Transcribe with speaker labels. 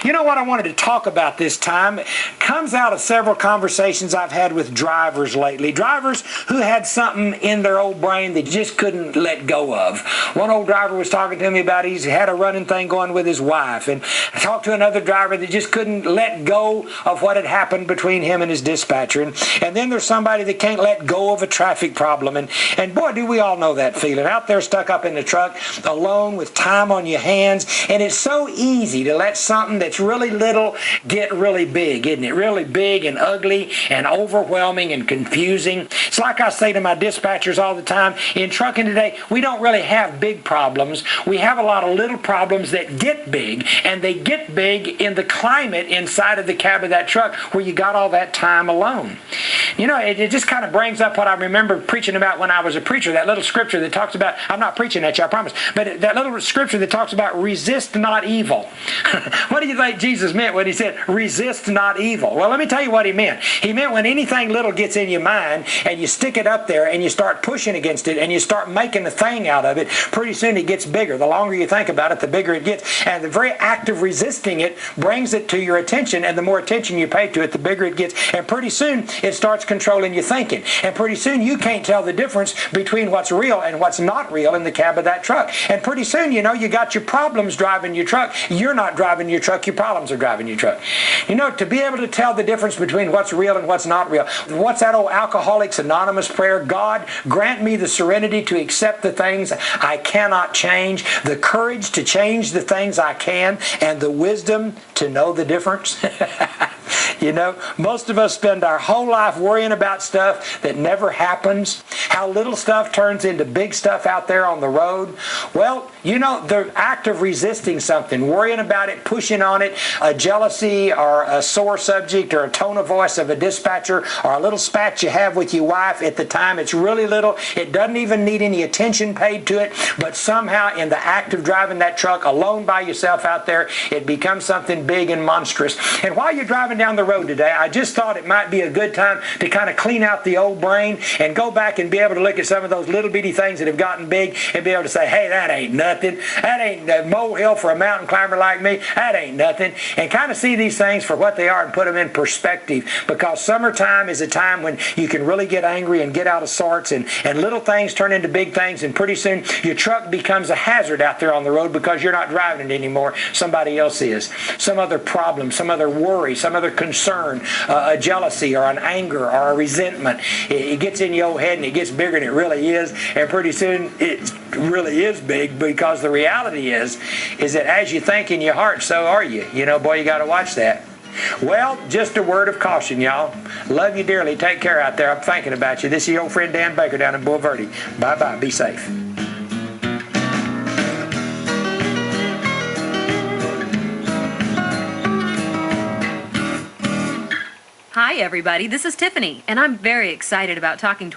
Speaker 1: You know what I wanted to talk about this time comes out of several conversations I've had with drivers lately. Drivers who had something in their old brain they just couldn't let go of. One old driver was talking to me about he's had a running thing going with his wife, and I talked to another driver that just couldn't let go of what had happened between him and his dispatcher. And then there's somebody that can't let go of a traffic problem. And boy, do we all know that feeling. Out there stuck up in the truck, alone with time on your hands. And it's so easy to let something that's really little get really big, isn't it? Really big and ugly and overwhelming and confusing. It's like I say to my dispatchers all the time, in trucking today, we don't really have big problems. We have a lot of little problems that get big, and they get big in the climate inside of the cab of that truck where you got all that time alone. You know, it just kind of brings up what I remember preaching about when I was a preacher, that little scripture that talks about, I'm not preaching at you, I promise, but that little scripture that talks about resist not evil. What do you think Jesus meant when he said resist not evil? Well, let me tell you what he meant. He meant when anything little gets in your mind and you stick it up there and you start pushing against it and you start making a thing out of it, pretty soon it gets bigger. The longer you think about it, the bigger it gets. And the very act of resisting it brings it to your attention, and the more attention you pay to it, the bigger it gets. And pretty soon it starts controlling your thinking. And pretty soon you can't tell the difference between what's real and what's not real in the cab of that truck. And pretty soon, you know, you got your problems driving your truck. You're not driving your truck. Your problems are driving your truck. You know, to be able to tell the difference between what's real and what's not real. What's that old Alcoholics Anonymous prayer? God, grant me the serenity to accept the things I cannot change, the courage to change the things I can, and the wisdom to know the difference. You know, most of us spend our whole life worrying about stuff that never happens, how little stuff turns into big stuff out there on the road. Well, you know, the act of resisting something, worrying about it, pushing on it, a jealousy or a sore subject or a tone of voice of a dispatcher or a little spat you have with your wife at the time, it's really little. It doesn't even need any attention paid to it, but somehow in the act of driving that truck alone by yourself out there, it becomes something big and monstrous. And while you're driving down the road today, I just thought it might be a good time to kind of clean out the old brain and go back and be able to look at some of those little bitty things that have gotten big and be able to say, hey, that ain't nothing. That ain't a molehill for a mountain climber like me. That ain't nothing. And kind of see these things for what they are and put them in perspective, because summertime is a time when you can really get angry and get out of sorts, and little things turn into big things, and pretty soon your truck becomes a hazard out there on the road because you're not driving it anymore. Somebody else is. Some other problem, some other worry, some other concern, a jealousy or an anger or a resentment. It gets in your head and it gets bigger than it really is, and pretty soon it really is big, because the reality is that as you think in your heart, so are you. You know, boy, you got to watch that. Well, just a word of caution, y'all. Love you dearly. Take care out there. I'm thinking about you. This is your old friend Dan Baker down in Bull Verde. Bye-bye. Be safe.
Speaker 2: Hi, everybody. This is Tiffany, and I'm very excited about talking to